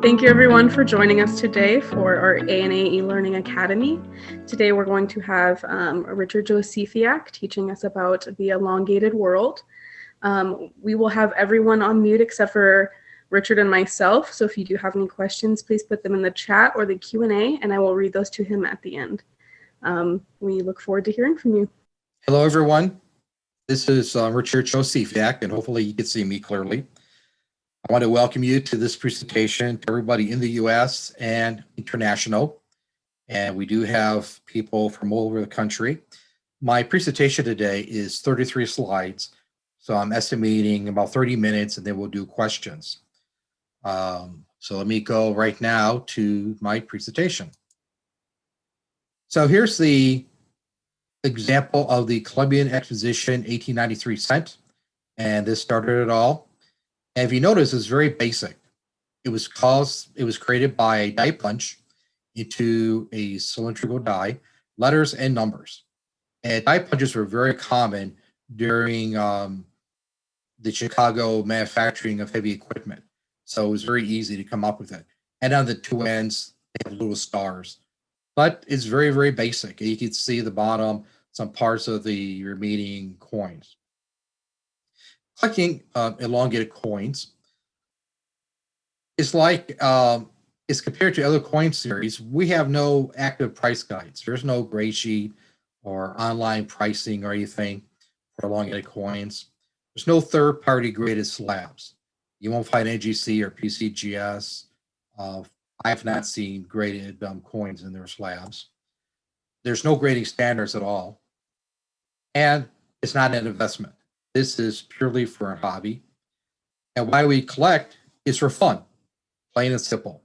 Thank you everyone for joining us today for our ANA eLearning Academy. Today we're going to have Richard Josephiak teaching us about the elongated world. We will have everyone on mute except for Richard and myself, so if you do have any questions, please put them in the chat or the Q&A, and I will read those to him at the end. We look forward to hearing from you. Hello everyone, this is Richard Josephiak, and hopefully you can see me clearly. I want to welcome you to this presentation to everybody in the US and international. And we do have people from all over the country. My presentation today is 33 slides. So I'm estimating about 30 minutes and then we'll do questions. So let me go right now to my presentation. So here's the example of the Columbian Exposition 1893 cent. And this started it all. And if you notice, it's very basic. It was created by a die punch into a cylindrical die, letters and numbers. And die punches were very common during the Chicago manufacturing of heavy equipment. So it was very easy to come up with it. And on the two ends, they have little stars. But it's very, very basic. You can see the bottom, some parts of the remaining coins. Collecting elongated coins is like, is compared to other coin series, we have no active price guides. There's no gray sheet or online pricing or anything for elongated coins. There's no third-party graded slabs. You won't find NGC or PCGS. I have not seen graded coins in their slabs. There's no grading standards at all. And it's not an investment. This is purely for a hobby. And why we collect is for fun, plain and simple.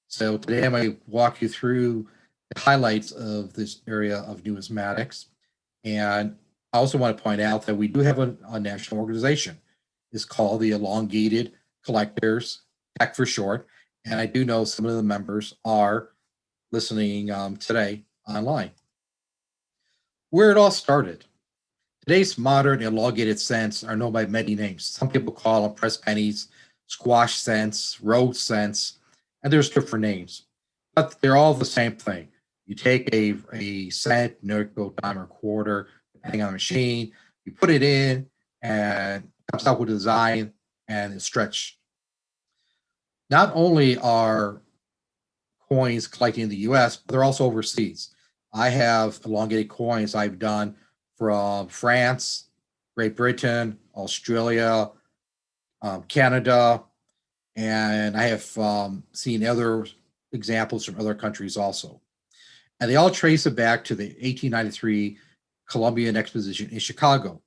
So today I'm going to walk you through the highlights of this area of numismatics. And I also want to point out that we do have a national organization. It's called the Elongated Collectors, TEC for short. And I do know some of the members are listening today online. Where it all started. Today's modern elongated cents are known by many names. Some people call them press pennies, squash cents, road cents, and there's different names. But they're all the same thing. You take a cent, nickel, dime, or quarter, depending on the machine, you put it in, and it comes out with a design, and it's stretched. Not only are coins collected in the US, but they're also overseas. I have elongated coins I've done from France, Great Britain, Australia, Canada, and I have seen other examples from other countries also. And they all trace it back to the 1893 Columbian Exposition in Chicago,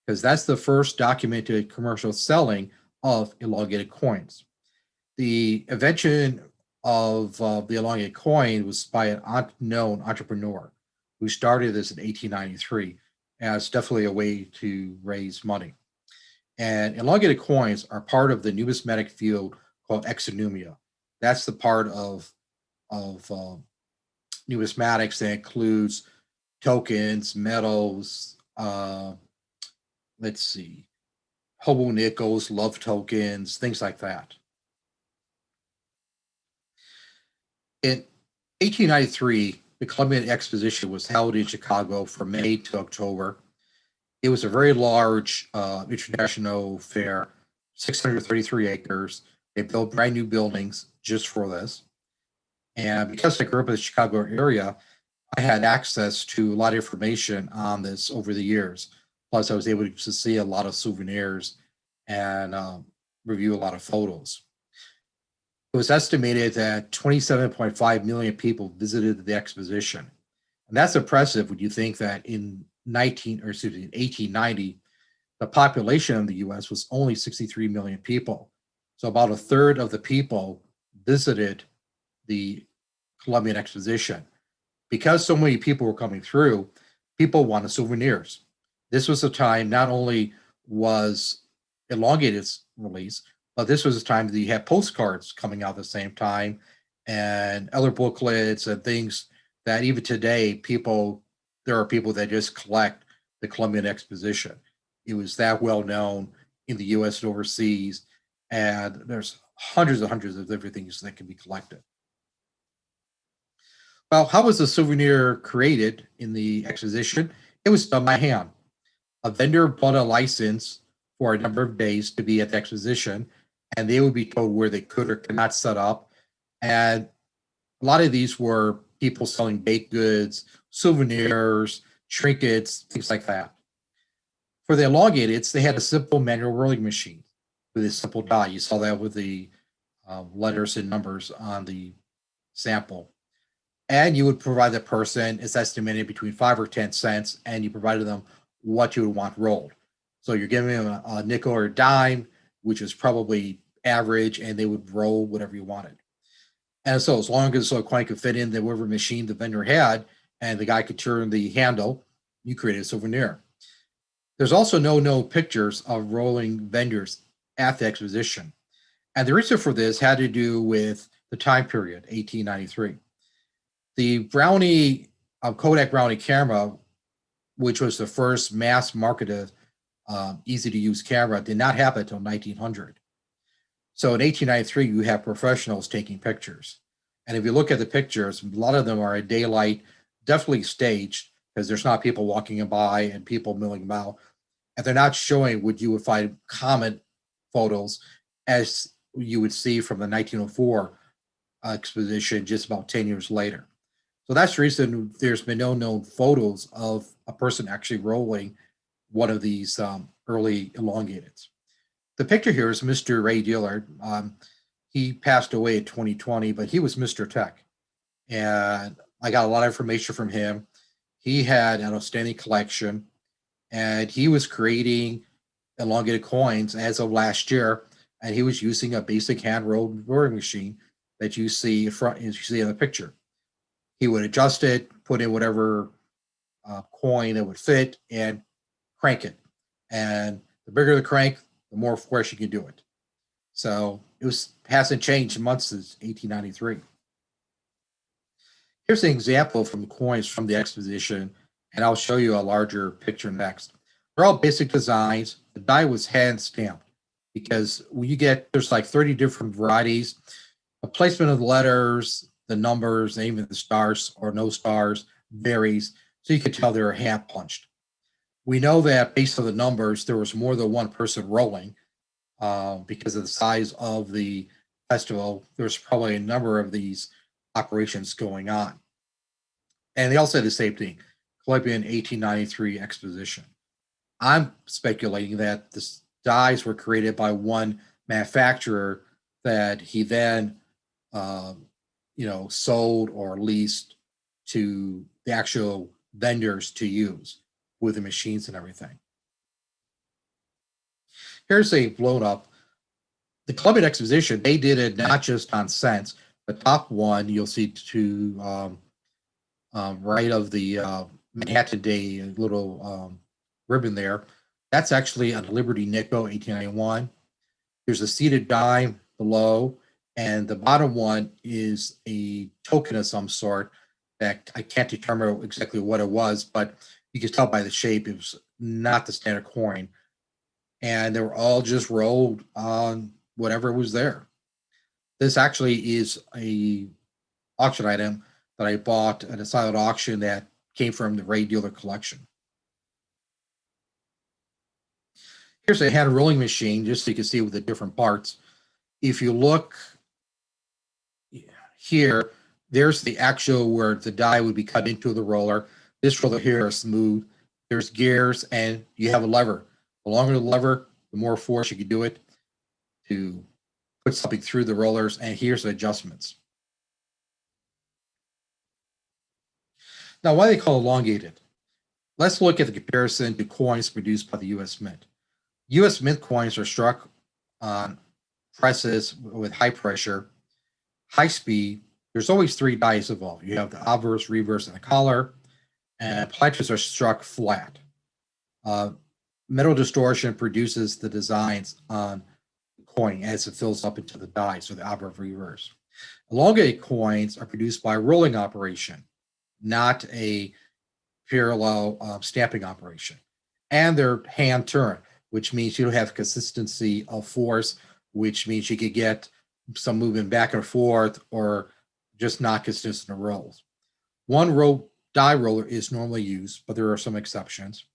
because that's the first documented commercial selling of elongated coins. The invention of the elongated coin was by an unknown entrepreneur who started this in 1893. And it's definitely a way to raise money. And elongated coins are part of the numismatic field called exonumia. That's the part of numismatics that includes tokens, metals, let's see, hobo nickels, love tokens, things like that. In 1893, the Columbian Exposition was held in Chicago from May to October. It was a very large international fair, 633 acres. They built brand new buildings just for this. And because I grew up in the Chicago area, I had access to a lot of information on this over the years. Plus, I was able to see a lot of souvenirs and review a lot of photos. It was estimated that 27.5 million people visited the exposition. And that's impressive when you think that in 1890, the population of the US was only 63 million people. So about a third of the people visited the Columbian Exposition. Because so many people were coming through, people wanted souvenirs. This was a time not only was Elongated released, but this was a time that you had postcards coming out at the same time and other booklets and things that even today there are people that just collect the Columbian Exposition. It was that well known in the US and overseas. And there's hundreds and hundreds of different things that can be collected. Well, how was the souvenir created in the exposition? It was done by hand. A vendor bought a license for a number of days to be at the exposition, and they would be told where they could or could not set up. And a lot of these were people selling baked goods, souvenirs, trinkets, things like that. For the elongateds, they had a simple manual rolling machine with a simple die. You saw that with the letters and numbers on the sample. And you would provide the person, it's estimated between 5 or 10 cents, and you provided them what you would want rolled. So you're giving them a nickel or a dime, which is probably average, and they would roll whatever you wanted. And so as long as a coin could fit in the whatever machine the vendor had, and the guy could turn the handle, you created a souvenir. There's also no pictures of rolling vendors at the exposition. And the reason for this had to do with the time period, 1893. The Brownie, Kodak Brownie camera, which was the first mass marketed, easy to use camera, did not happen until 1900. So in 1893, you have professionals taking pictures. And if you look at the pictures, a lot of them are in daylight, definitely staged, because there's not people walking by and people milling about. And they're not showing what you would find common photos as you would see from the 1904 exposition just about 10 years later. So that's the reason there's been no known photos of a person actually rolling one of these early elongateds. The picture here is Mr. Ray Dillard. He passed away in 2020, but he was Mr. Tech. And I got a lot of information from him. He had an outstanding collection, and he was creating elongated coins as of last year, and he was using a basic hand-rolled rolling machine that you see in the picture. He would adjust it, put in whatever coin that would fit, and crank it. And the bigger the crank, the more fresh you can do it. So it hasn't changed in months since 1893. Here's an example from coins from the exposition, and I'll show you a larger picture next. They're all basic designs. The die was hand stamped because when you get, there's like 30 different varieties. The placement of the letters, the numbers, and even the stars or no stars varies, so you can tell they're hand punched. We know that based on the numbers, there was more than one person rolling because of the size of the festival. There's probably a number of these operations going on. And they all say the same thing, Columbian 1893 exposition. I'm speculating that the dies were created by one manufacturer that he then sold or leased to the actual vendors to use with the machines and everything. Here's a blown up. The Columbian Exposition, they did it not just on cents. The top one you'll see to right of the Manhattan Day little ribbon there. That's actually a Liberty nickel, 1891. There's a seated dime below, and the bottom one is a token of some sort that I can't determine exactly what it was, but you can tell by the shape it was not the standard coin. And they were all just rolled on whatever was there. This actually is a auction item that I bought at a silent auction that came from the Ray Dealer collection. Here's a hand rolling machine, just so you can see with the different parts. If you look here, there's the actual where the die would be cut into the roller. This roller here is smooth. There's gears, and you have a lever. The longer the lever, the more force you can do it to put something through the rollers, and here's the adjustments. Now, why are they called elongated? Let's look at the comparison to coins produced by the U.S. Mint. U.S. Mint coins are struck on presses with high pressure, high speed. There's always three dies involved. You have the obverse, reverse, and the collar, and planters are struck flat. Metal distortion produces the designs on the coin as it fills up into the die, so the obverse, reverse. Elongated coins are produced by a rolling operation, not a parallel stamping operation. And they're hand turned, which means you don't have consistency of force, which means you could get some movement back and forth, or just not consistent rolls. One roll die roller is normally used, but there are some exceptions.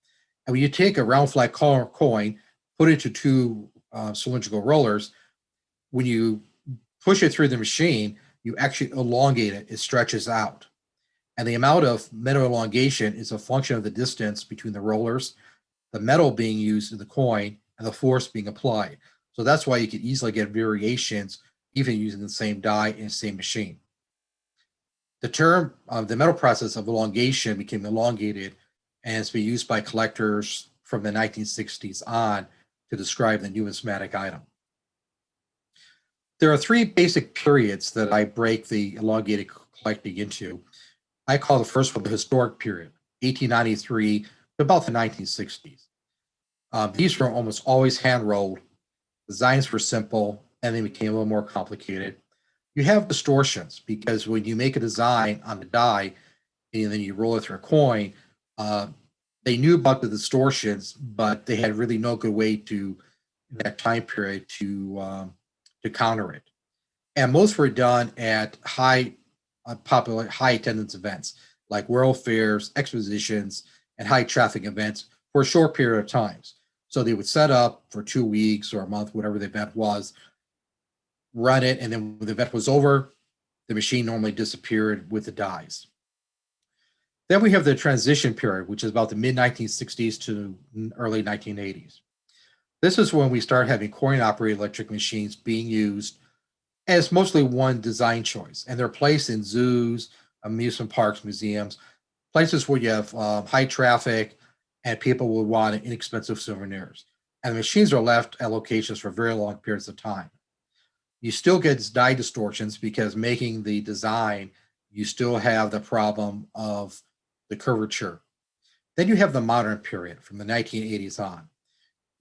And when you take a round flat coin, put it into two cylindrical rollers, when you push it through the machine, you actually elongate it. It stretches out. And the amount of metal elongation is a function of the distance between the rollers, the metal being used in the coin, and the force being applied. So that's why you can easily get variations even using the same die in the same machine. The term, the metal process of elongation became elongated, and it's been used by collectors from the 1960s on to describe the numismatic item. There are three basic periods that I break the elongated collecting into. I call the first one the historic period, 1893 to about the 1960s. These were almost always hand-rolled. Designs were simple, and they became a little more complicated. You have distortions because when you make a design on the die and then you roll it through a coin, they knew about the distortions, but they had really no good way to, in that time period, to counter it. And most were done at popular high attendance events like world fairs, expositions, and high traffic events for a short period of times. So they would set up for 2 weeks or a month, whatever the event was, run it, and then when the event was over, the machine normally disappeared with the dies. Then we have the transition period, which is about the mid-1960s to early 1980s. This is when we start having coin-operated electric machines being used as mostly one design choice, and they're placed in zoos, amusement parks, museums, places where you have high traffic and people will want inexpensive souvenirs. And the machines are left at locations for very long periods of time. You still get die distortions because making the design, you still have the problem of the curvature. Then you have the modern period from the 1980s on.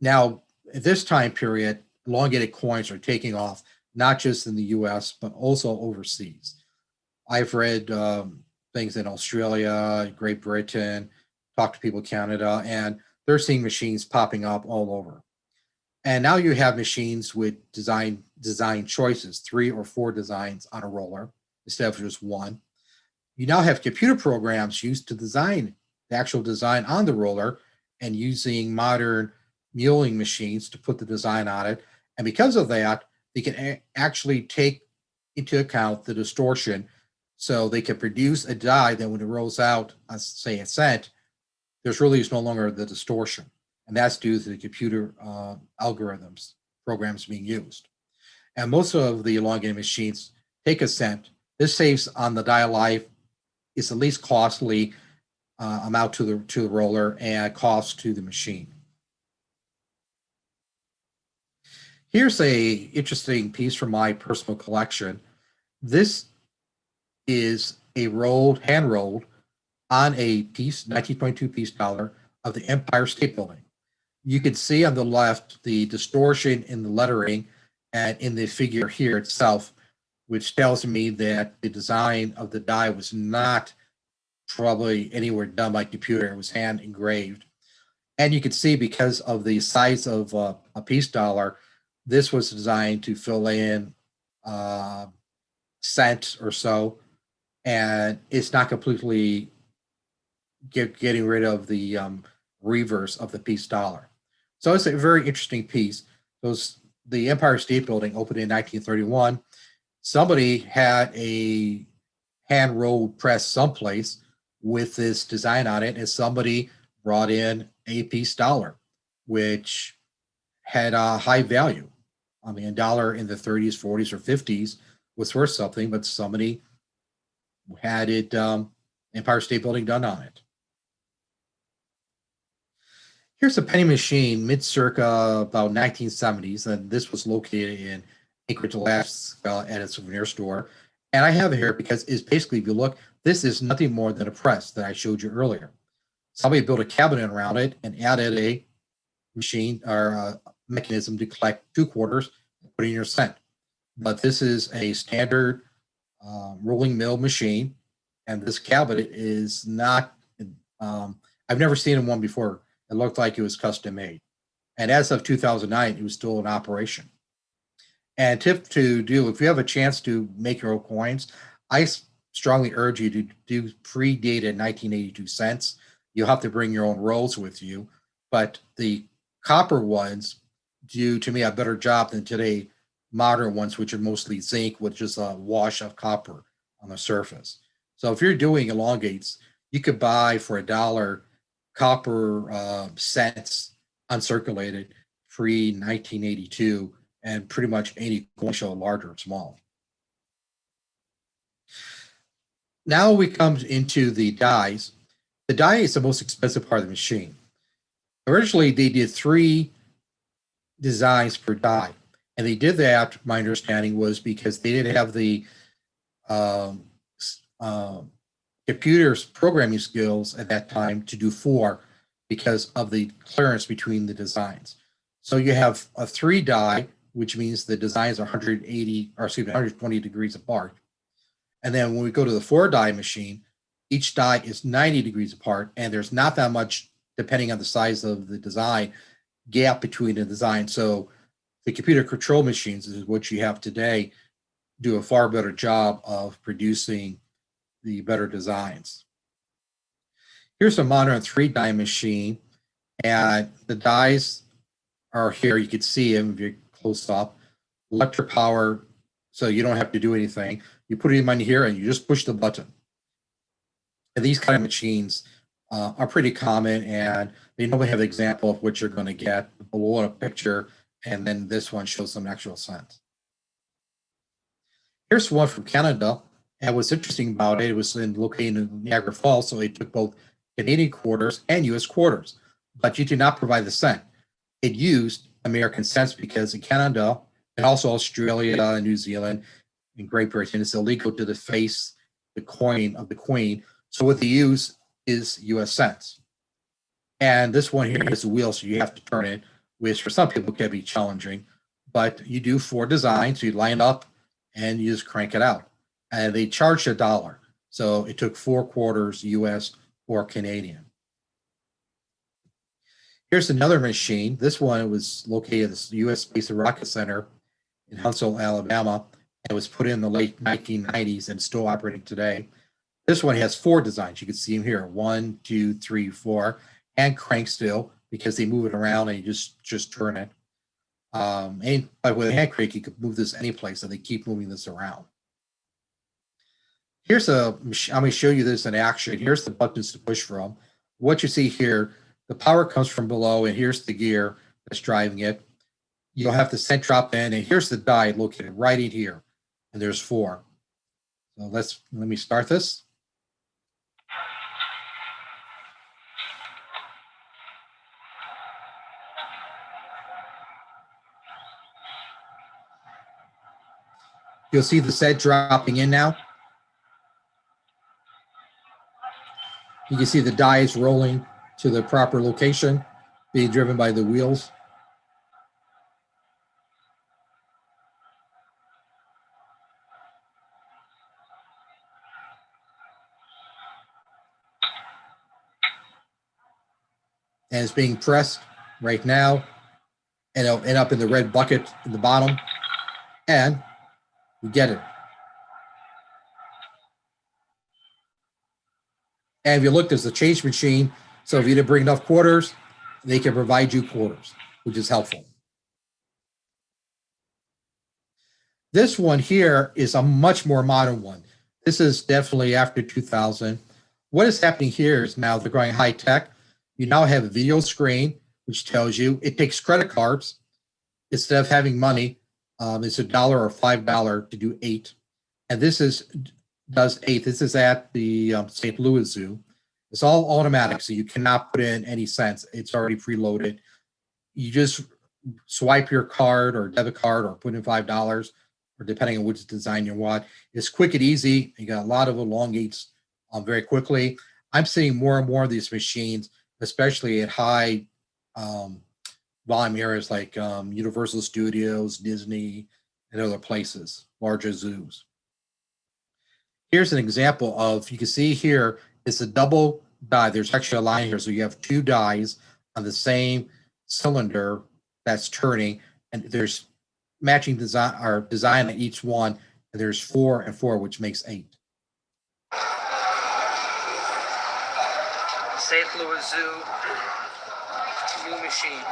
Now, at this time period, elongated coins are taking off, not just in the US, but also overseas. I've read things in Australia, Great Britain, talked to people in Canada, and they're seeing machines popping up all over. And now you have machines with design choices, 3 or 4 designs on a roller instead of just one. You now have computer programs used to design the actual design on the roller and using modern milling machines to put the design on it. And because of that, they can actually take into account the distortion. So they can produce a die that when it rolls out, say a cent, there's really no longer the distortion. And that's due to the computer algorithms, programs being used. And most of the elongated machines take a cent. This saves on the die life. It's the least costly amount to the roller and cost to the machine. Here's a interesting piece from my personal collection. This is a hand rolled on a piece, 1922 piece dollar of the Empire State Building. You can see on the left the distortion in the lettering and in the figure here itself, which tells me that the design of the die was not probably anywhere done by computer. It was hand engraved. And you can see because of the size of a piece dollar, this was designed to fill in cent or so, and it's not completely getting rid of the reverse of the piece dollar. So it's a very interesting piece. The Empire State Building opened in 1931. Somebody had a hand-rolled press someplace with this design on it, and somebody brought in a piece dollar, which had a high value. I mean, a dollar in the 30s, 40s, or 50s was worth something, but somebody had it, Empire State Building done on it. Here's a penny machine mid-circa about 1970s, and this was located in Anchorage, Alaska at a souvenir store. And I have it here because it's basically, if you look, this is nothing more than a press that I showed you earlier. Somebody built a cabinet around it and added a machine or a mechanism to collect 2 quarters and put in your cent. But this is a standard rolling mill machine, and this cabinet is not, I've never seen one before. It looked like it was custom made. And as of 2009, it was still in operation. And tip to do, if you have a chance to make your own coins, I strongly urge you to do pre-dated 1982 cents. You'll have to bring your own rolls with you, but the copper ones do, to me, a better job than today modern ones, which are mostly zinc with just a wash of copper on the surface. So if you're doing elongates, you could buy for $1 copper cents uncirculated pre 1982, and pretty much any coin show, large or small. Now we come into the dies. The die is the most expensive part of the machine. Originally, they did 3 designs per die, and they did that, my understanding was because they didn't have the computer's programming skills at that time to do 4 because of the clearance between the designs. So you have a 3 die, which means the designs are 120 degrees apart. And then when we go to the 4 die machine, each die is 90 degrees apart, and there's not that much, depending on the size of the design, gap between the design. So the computer control machines, is what you have today, do a far better job of producing the better designs. Here's a modern 3 die machine, and the dies are here. You can see them if you're close up. Electric power, so you don't have to do anything. You put them in here and you just push the button. And these kind of machines are pretty common, and they normally have an example of what you're going to get below a picture, and then this one shows some actual cents. Here's one from Canada, and what's interesting about it, it was located in Niagara Falls, so they took both Canadian quarters and U.S. quarters, but you did not provide the cent. It used American cents because in Canada and also Australia and New Zealand and Great Britain, it's illegal to deface the coin of the Queen. So what they use is U.S. cents. And this one here is a wheel, so you have to turn it, which for some people can be challenging. But you do 4 designs, so you line up and you just crank it out. And they charged $1. So it took 4 quarters U.S. or Canadian. Here's another machine. This one was located at the U.S. Space and Rocket Center in Huntsville, Alabama. It was put in the late 1990s and still operating today. This one has 4 designs. You can see them here, 1, 2, 3, 4, and crank still because they move it around and you just turn it. But with a hand crank, you could move this any place, and they keep moving this around. I'm going to show you this in action. Here's the buttons to push from. What you see here, the power comes from below, and here's the gear that's driving it. You'll have the cent drop in, and here's the die located right in here, and there's 4. So let me start this. You'll see the cent dropping in now. You can see the dies rolling to the proper location, being driven by the wheels. And it's being pressed right now, and it'll end up in the red bucket in the bottom, and you get it. And if you look, there's a change machine. So if you didn't bring enough quarters, they can provide you quarters, which is helpful. This one here is a much more modern one. This is definitely after 2000. What is happening here is now they're going high tech. You now have a video screen, which tells you it takes credit cards instead of having money. It's $1 or $5 to do 8. And this does 8. This is at the St. Louis Zoo. It's all automatic, so you cannot put in any cents. It's already preloaded. You just swipe your card or debit card or put in $5, or depending on which design you want. It's quick and easy. You got a lot of elongates very quickly. I'm seeing more and more of these machines, especially at high volume areas like Universal Studios, Disney, and other places, larger zoos. Here's an example of, you can see here, it's a double die. There's actually a line here. So you have 2 dies on the same cylinder that's turning, and there's matching design or design on each one, and there's 4 and 4, which makes 8. St. Louis Zoo, new machine.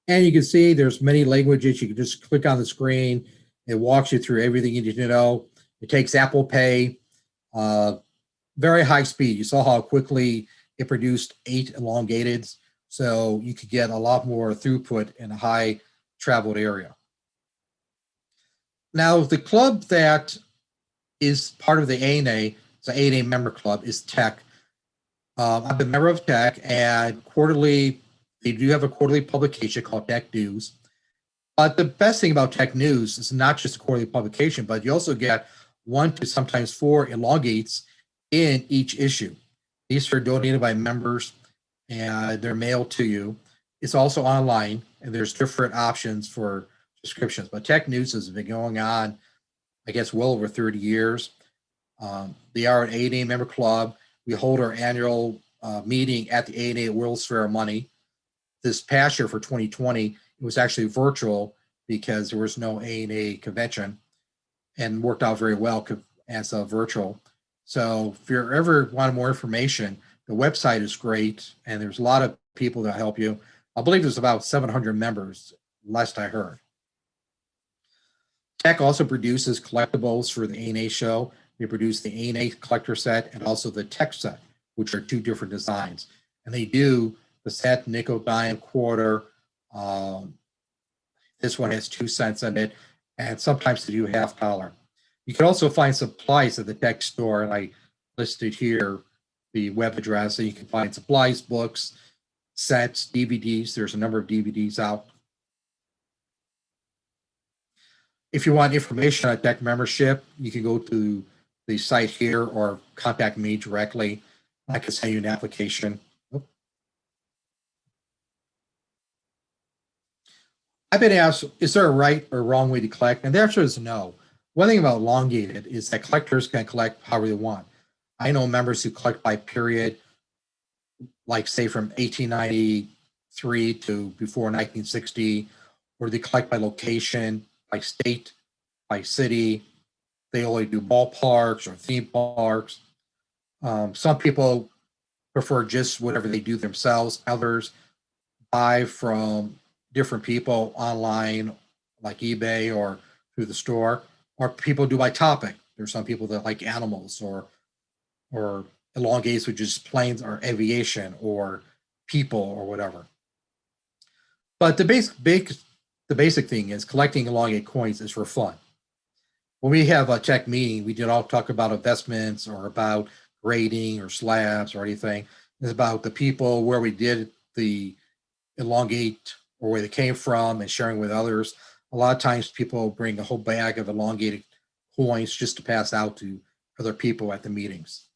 And you can see there's many languages. You can just click on the screen. It walks you through everything you need to know. It takes Apple Pay, very high speed. You saw how quickly it produced 8 elongated. So you could get a lot more throughput in a high traveled area. Now, the club that is part of the ANA, the ANA member club, is Tech. I'm a member of Tech, and quarterly, they do have a quarterly publication called Tech News. But the best thing about Tech News is not just a quarterly publication, but you also get 1 to sometimes 4 elongates in each issue. These are donated by members, and they're mailed to you. It's also online, and there's different options for subscriptions. But Tech News has been going on, I guess, well over 30 years. They are an ANA member club. We hold our annual meeting at the ANA World's Fair of Money. This past year for 2020, it was actually virtual because there was no ANA convention, and worked out very well as a virtual. So if you ever want more information, the website is great, and there's a lot of people that help you. I believe there's about 700 members, last I heard. Tech also produces collectibles for the ANA show. They produce the ANA collector set and also the Tech set, which are 2 different designs. And they do the set, nickel, dime, quarter. This one has 2 cents in it, and sometimes they do $half. You can also find supplies at the Tech store, and I listed here the web address, so you can find supplies, books, sets, DVDs. There's a number of DVDs out. If you want information on Tech membership, you can go to the site here or contact me directly. I can send you an application. I've been asked, is there a right or wrong way to collect? And the answer is no. One thing about Elongated is that collectors can collect however they want. I know members who collect by period, like say from 1893 to before 1960, or they collect by location, by state, by city. They only do ballparks or theme parks. Some people prefer just whatever they do themselves. Others buy from different people online, like eBay or through the store, or people do by topic. There's some people that like animals or elongates, which is planes or aviation or people or whatever. But the basic thing is collecting elongate coins is for fun. When we have a Tech meeting, we don't talk about investments or about grading or slabs or anything. It's about the people, where we did the elongate or where they came from, and sharing with others. A lot of times people bring a whole bag of elongated coins just to pass out to other people at the meetings.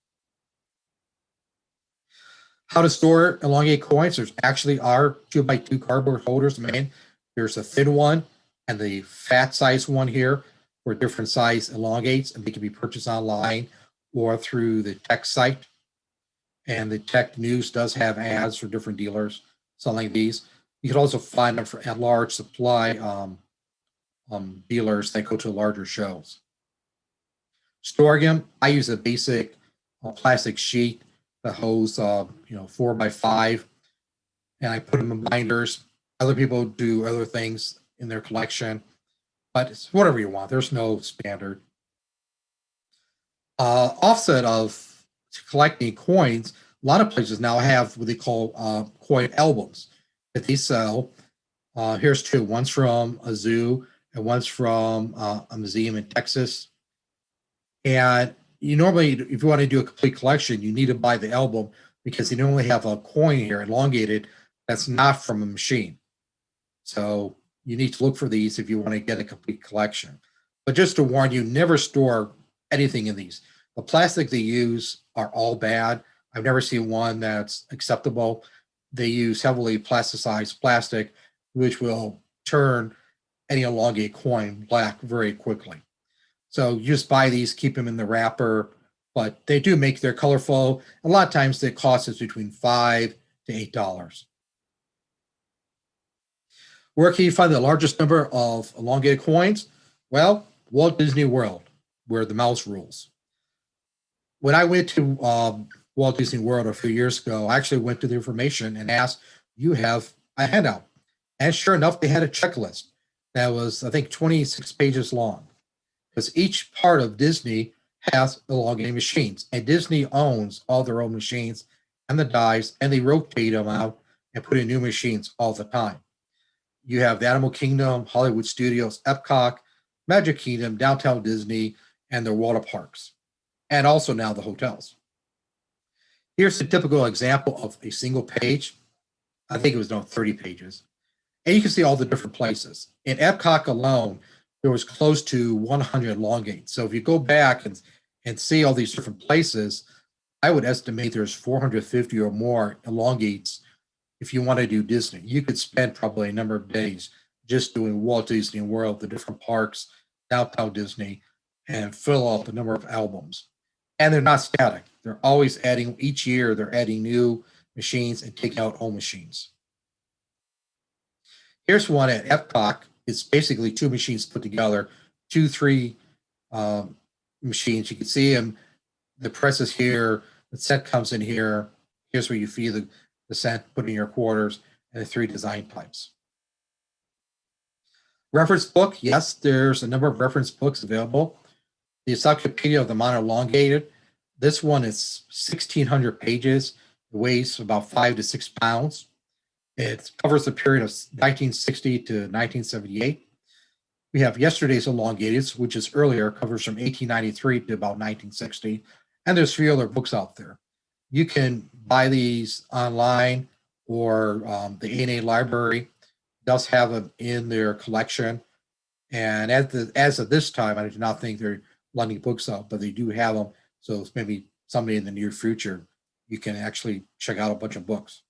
How to store elongate coins? There's actually are 2x2 cardboard holders made. There's a thin one and the fat size one here for different size elongates, and they can be purchased online or through the Tech site. And the Tech News does have ads for different dealers selling these. You can also find them at large supply dealers that go to larger shows. Storing them, I use a basic plastic sheet that holds, 4x5, and I put them in binders. Other people do other things in their collection, but it's whatever you want. There's no standard. Offset of collecting coins, a lot of places now have what they call coin albums that they sell. Here's two. One's from a zoo and one's from a museum in Texas. And you normally, if you want to do a complete collection, you need to buy the album because they normally have a coin here, elongated, that's not from a machine. So you need to look for these if you want to get a complete collection. But just to warn you, never store anything in these. The plastic they use are all bad. I've never seen one that's acceptable. They use heavily plasticized plastic, which will turn any elongated coin black very quickly. So you just buy these, keep them in the wrapper, but they do make, they're colorful. A lot of times the cost is between $5 to $8. Where can you find the largest number of elongated coins? Well, Walt Disney World, where the mouse rules. When I went to Walt Disney World a few years ago, I actually went to the information and asked, you have a handout? And sure enough, they had a checklist that was, I think, 26 pages long. Because each part of Disney has elongated machines, and Disney owns all their own machines and the dies, and they rotate them out and put in new machines all the time. You have the Animal Kingdom, Hollywood Studios, EPCOT, Magic Kingdom, Downtown Disney, and their water parks, and also now the hotels. Here's a typical example of a single page. I think it was 30 pages. And you can see all the different places. In EPCOT alone, there was close to 100 elongates. So if you go back and see all these different places, I would estimate there's 450 or more elongates. If you want to do Disney, you could spend probably a number of days just doing Walt Disney World, the different parks, Downtown Disney, and fill up the number of albums. And they're not static. They're always adding, each year they're adding new machines and taking out old machines. Here's one at EPCOT. It's basically two machines put together, 3 machines. You can see them, the press is here, the set comes in here. Here's where you feed the set, put in your quarters, and the 3 design types. Reference book, yes, there's a number of reference books available. The Encyclopedia of the Modern Elongated, this one is 1,600 pages. It weighs about 5 to 6 pounds. It covers the period of 1960 to 1978. We have Yesterday's Elongated, which is earlier, covers from 1893 to about 1960. And there's 3 other books out there. You can buy these online, or the A&A library does have them in their collection. And as of this time, I do not think they're lending books out, but they do have them. So maybe someday in the near future, you can actually check out a bunch of books.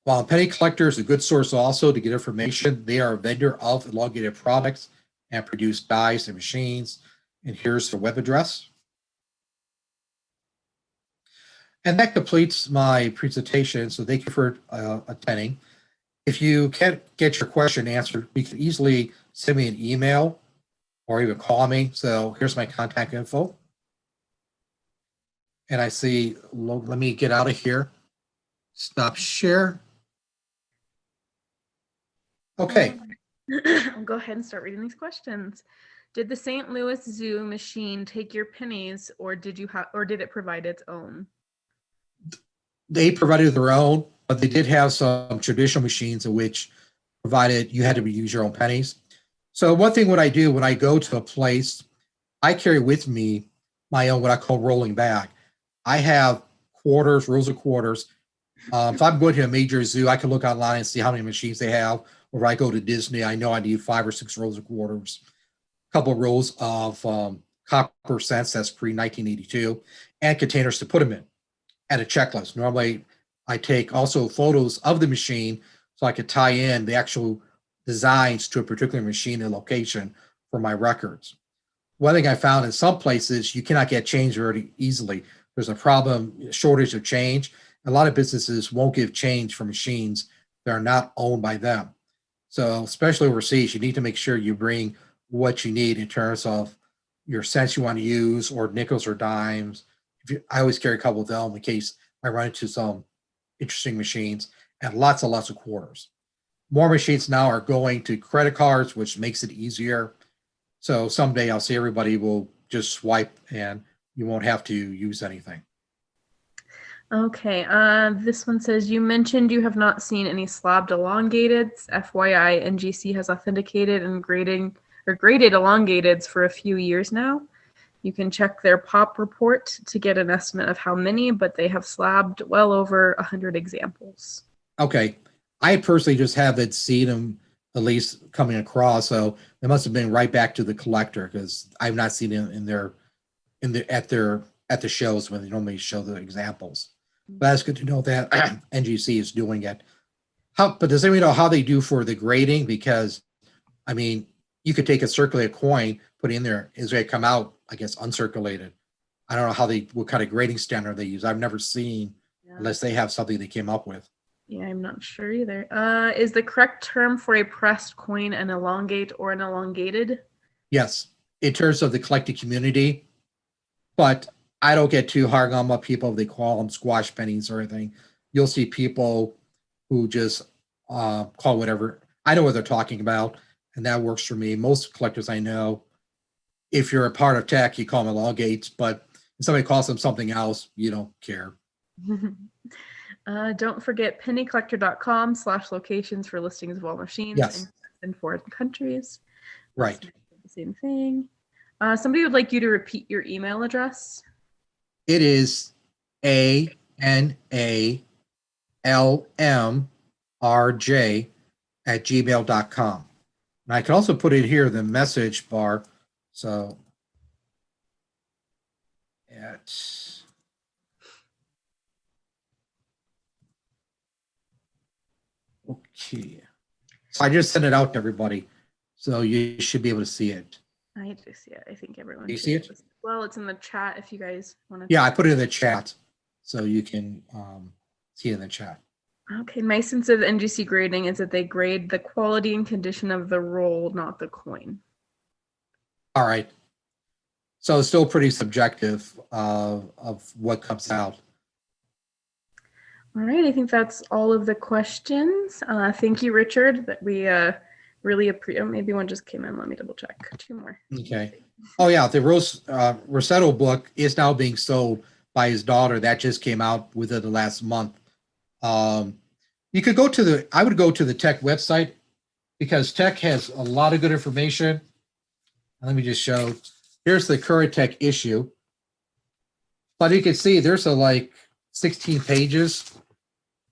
While Penny Collector is a good source also to get information, they are a vendor of elongated products and produce dies and machines. And here's the web address. And that completes my presentation. So thank you for attending. If you can't get your question answered, you can easily send me an email or even call me. So here's my contact info. And I see, let me get out of here. Stop share. Okay. I'll go ahead and start reading these questions. Did the St. Louis Zoo machine take your pennies, or did it provide its own? They provided their own, but they did have some traditional machines in which provided you had to use your own pennies. So one thing what I do when I go to a place, I carry with me my own what I call rolling bag. I have quarters, rolls of quarters. If I'm going to a major zoo, I can look online and see how many machines they have. Or if I go to Disney, I know I need 5 or 6 rolls of quarters, a couple of rolls of copper cents, that's pre-1982, and containers to put them in, and a checklist. Normally, I take also photos of the machine so I could tie in the actual designs to a particular machine and location for my records. One thing I found in some places, you cannot get change very easily. There's a problem, shortage of change. A lot of businesses won't give change for machines that are not owned by them. So especially overseas, you need to make sure you bring what you need in terms of your cents you want to use, or nickels or dimes, I always carry a couple of them in case I run into some interesting machines, and lots and lots of quarters. More machines now are going to credit cards, which makes it easier. So someday I'll see everybody will just swipe and you won't have to use anything. Okay, this one says, you mentioned you have not seen any slabbed elongateds. FYI, NGC has authenticated and graded elongateds for a few years now. You can check their POP report to get an estimate of how many, but they have slabbed well over 100 examples. Okay, I personally just haven't seen them at least coming across, so they must have been right back to the collector because I've not seen them at the shows when they normally show the examples. But that's good to know that NGC is doing it. But does anyone know how they do for the grading? Because I mean, you could take a circulated coin, put it in there, is going to come out, I guess, uncirculated. I don't know what kind of grading standard they use. I've never seen, unless they have something they came up with. Yeah, I'm not sure either. Is the correct term for a pressed coin an elongate or an elongated? Yes, in terms of the collecting community, but I don't get too hard on my people. They call them squash pennies or anything. You'll see people who just call whatever. I know what they're talking about, and that works for me. Most collectors I know, if you're a part of tech, you call them elongates, but if somebody calls them something else, you don't care. Don't forget pennycollector.com/locations for listings of all machines. Yes. In foreign countries. Right. The same thing. Somebody would like you to repeat your email address. It is ANALMRJ@gmail.com. And I can also put it here in the message bar. So okay. So I just sent it out to everybody. So you should be able to see it. I do see it. I think everyone. Do you see it? Well, it's in the chat if you guys want to. Yeah, I put it in the chat, so you can see it in the chat. Okay, my sense of NGC grading is that they grade the quality and condition of the roll, not the coin. All right. So it's still pretty subjective of what comes out. All right, I think that's all of the questions. Thank you, Richard. That we really appreciate. Maybe one just came in. Let me double check. Two more. Okay. Oh yeah, the Rossetto book is now being sold by his daughter. That just came out within the last month. You could go to I would go to the tech website because tech has a lot of good information. Let me just show. Here's the current tech issue. But you can see there's like 16 pages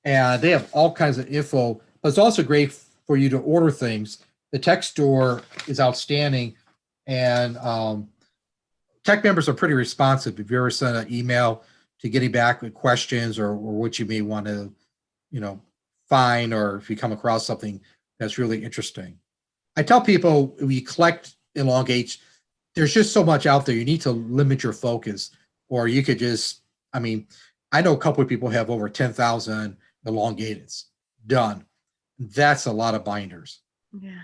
and they have all kinds of info. But it's also great for you to order things. The tech store is outstanding, and tech members are pretty responsive. If you ever send an email to getting back with questions or what you may want to, find, or if you come across something that's really interesting. I tell people if you collect elongates, there's just so much out there. You need to limit your focus, or you could just, I know a couple of people have over 10,000 elongateds done. That's a lot of binders. Yeah.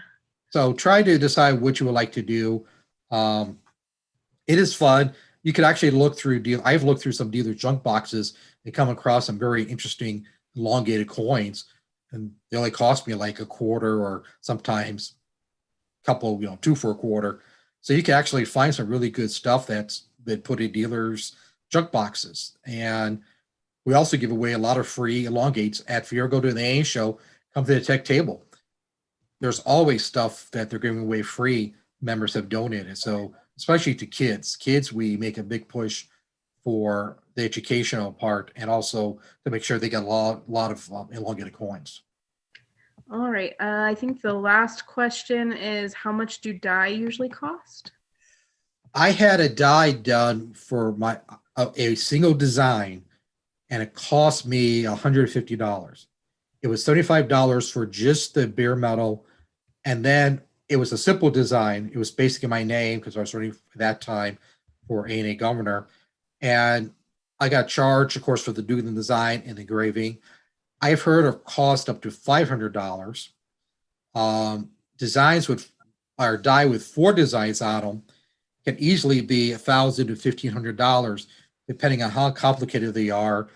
So try to decide what you would like to do. It is fun. You could actually look through I've looked through some dealer junk boxes and come across some very interesting elongated coins, and they only cost me like a quarter, or sometimes a couple, $2 for a quarter. So you can actually find some really good stuff that's been put in dealers junk boxes. And we also give away a lot of free elongates if you ever go to an AA show. Come to the tech table. There's always stuff that they're giving away free. Members have donated. So especially to kids. Kids, we make a big push for the educational part and also to make sure they get a lot of elongated coins. All right. I think the last question is, how much do die usually cost? I had a die done for a single design, and it cost me $150. It was $75 for just the bare metal. And then it was a simple design. It was basically my name because I was running for that time for A&A governor. And I got charged, of course, for doing the design and engraving. I've heard of cost up to $500. Designs or die with 4 designs on them can easily be $1,000 to $1,500, depending on how complicated they are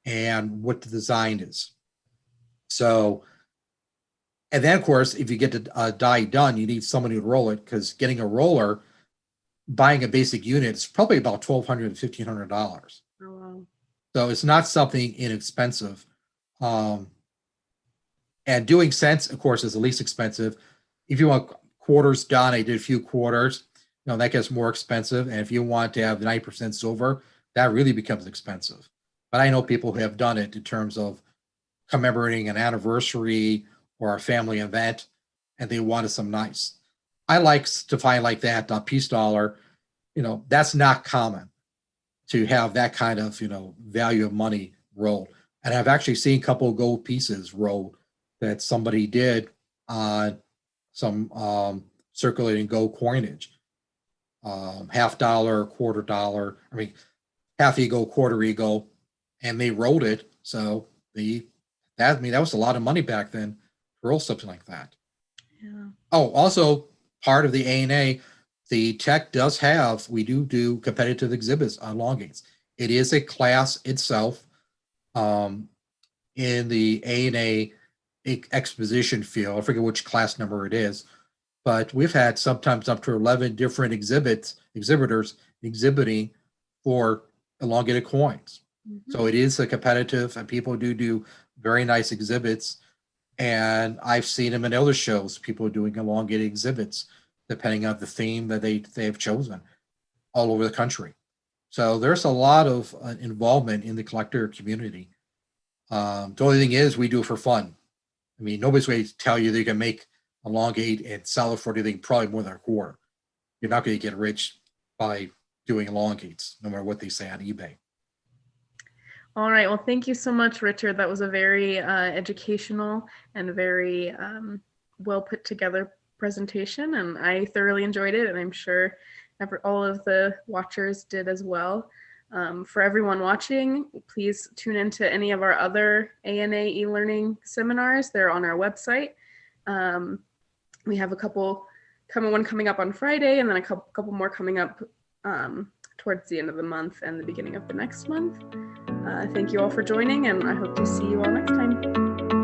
and what the design is. So, and then of course, if you get the die done, you need somebody to roll it, because getting a roller, buying a basic unit is probably about $1,200 to $1,500. Oh, wow. So it's not something inexpensive. And doing cents, of course, is the least expensive. If you want quarters done, I did a few quarters, that gets more expensive. And if you want to have 90% silver, that really becomes expensive. But I know people who have done it in terms of commemorating an anniversary or a family event, and they wanted some nice. I like to find like that piece dollar, that's not common to have that kind of, value of money rolled. And I've actually seen a couple of gold pieces rolled that somebody did on some circulating gold coinage, $50, $quarter, half ego, quarter ego, and they rolled it. So that was a lot of money back then to roll something like that. Yeah. Oh, also part of the ANA, the tech does have, we do competitive exhibits on Elongates. It is a class itself in the ANA exposition field. I forget which class number it is, but we've had sometimes up to 11 different exhibitors exhibiting for elongated coins. Mm-hmm. So it is a competitive, and people do very nice exhibits. And I've seen them in other shows, people doing elongated exhibits, depending on the theme that they have chosen all over the country. So there's a lot of involvement in the collector community. The only thing is we do it for fun. Nobody's going to tell you they can make Elongate and sell it for anything probably more than a quarter. You're not going to get rich by doing Elongates, no matter what they say on eBay. All right. Well, thank you so much, Richard. That was a very educational and very well put together presentation, and I thoroughly enjoyed it, and I'm sure all of the watchers did as well. For everyone watching, please tune into any of our other ANA e-learning seminars. They're on our website. We have one coming up on Friday, and then a couple more coming up towards the end of the month and the beginning of the next month. Thank you all for joining, and I hope to see you all next time.